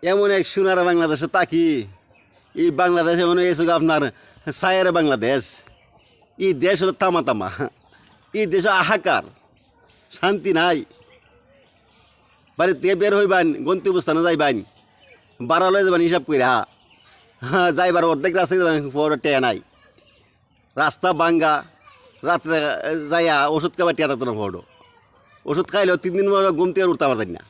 এমন এক সোনার বাংলাদেশে তাকি এই বাংলাদেশ এমন হয়েছে আপনার সায়ের বাংলাদেশ। এই দেশ হলো তামা তামা, এই দেশ হাহাকার, শান্তি নাই। বাড়ির থেকে বের হইবান, গন্তব্যস্থানে যাইবান, বাড়া লয়ে যাবেন হিসাব করে, হ্যাঁ যাইবার অর্ধেক রাস্তায় যাবেন, টেয়া নাই, রাস্তা ভাঙ্গা, রাত্রে যাইয়া ওষুধ খাবার টিয়া থাকতো না ফটো। ওষুধ খাইলেও 3 দিন ঘুম থেকে উঠতে পারতেন না।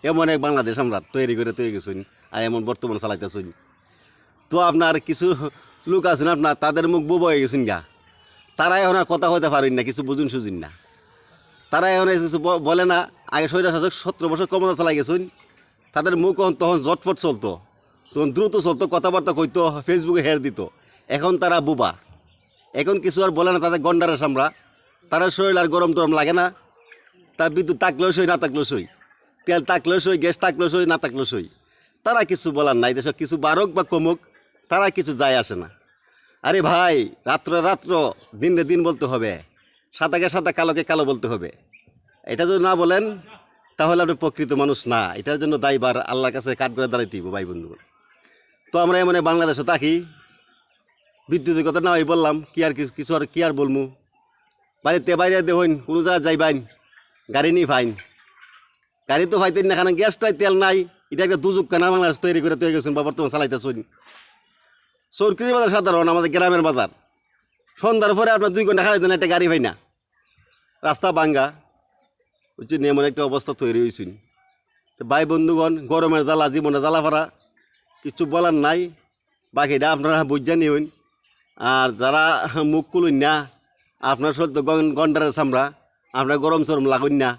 এমন এক বাংলাদেশ আমরা তৈরি করে তৈরি গেছুন, আর এমন বর্তমান চালাইতেছুন। তো আপনার কিছু লোক আছেন আপনার, তাদের মুখ বুব হয়ে গেছেন গা, তারা এখন আর কথা হইতে পারেন না, কিছু বুঝুন সুঝুন না। তারা এখন কিছু বলে না। আগে স্বৈরশাসক 17 বছর ক্ষমতা চালাই গেছুন, তাদের মুখ তখন জটফট চলতো, তখন দ্রুত চলতো, কথাবার্তা কইতো, ফেসবুকে হের দিত। এখন তারা বুবা, এখন কিছু আর বলে না, তাদের গন্ডারের সামরা। তারা শরীর আর গরম টরম লাগে না, তার বিদ্যুৎ থাকলেও সই, না থাকলেও সই, তেল থাকলেও সই, গ্যাস থাকলেও সই, না থাকলেও সই। তারা কিছু বলার নাই, দেশ কিছু বারক বা কমুক, তারা কিছু যায় আসে না। আরে ভাই, রাত্র রাত্র, দিনে দিন বলতে হবে, সাদাকে সাদা, কালোকে কালো বলতে হবে। এটা যদি না বলেন তাহলে আপনি প্রকৃত মানুষ না। এটার জন্য দায়বার আল্লাহর কাছে কাঠ করে দাঁড়াইতে হইব ভাই বন্ধু। তো আমরা এমন বাংলাদেশে থাকি, বিদ্যুতের কথা না হয় বললাম, কি আর কিছু আর কি আর বলবো। বাড়িতে বাইরে দেখুন, কোনো জায়গায় যাইবাইন, গাড়ি নিয়ে ফাইন, গাড়ি তো ফাইতেন না, কারণ গ্যাসটাই তেল নাই। এটা একটা দুযোগ কেনা বাংলাদেশ তৈরি করে তৈরি গেছেন বা বর্তমান চালাইতেছেন। সরকারি বাজার সাধারণ, আমাদের গ্রামের বাজার, সন্ধ্যার পরে আপনার 2 ঘন্টা খাইতেন, একটা গাড়ি পাই না, রাস্তা ভাঙ্গা, বুঝছেন, এমন একটা অবস্থা তৈরি হয়েছেন। তো ভাই বন্ধুগণ, গরমের জ্বালা, জীবনে জ্বালা ফারা, কিছু বলার নাই। বাকিটা আপনারা বুঝছেন নিন। আর যারা মুখ খুলুন না, আপনার সত্য গন্ডারের চামড়া, আপনার গরম চরম লাগুন না।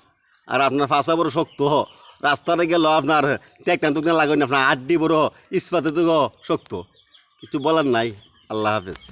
আর আপনার ফাঁসা বড় শক্ত, রাস্তাতে গেল আপনার টেকটান টুকনা লাগুন না, আপনার আড্ডি বড়, ইস্পাতে তো শক্ত। কিছু বলার নাই। আল্লাহ হাফেজ।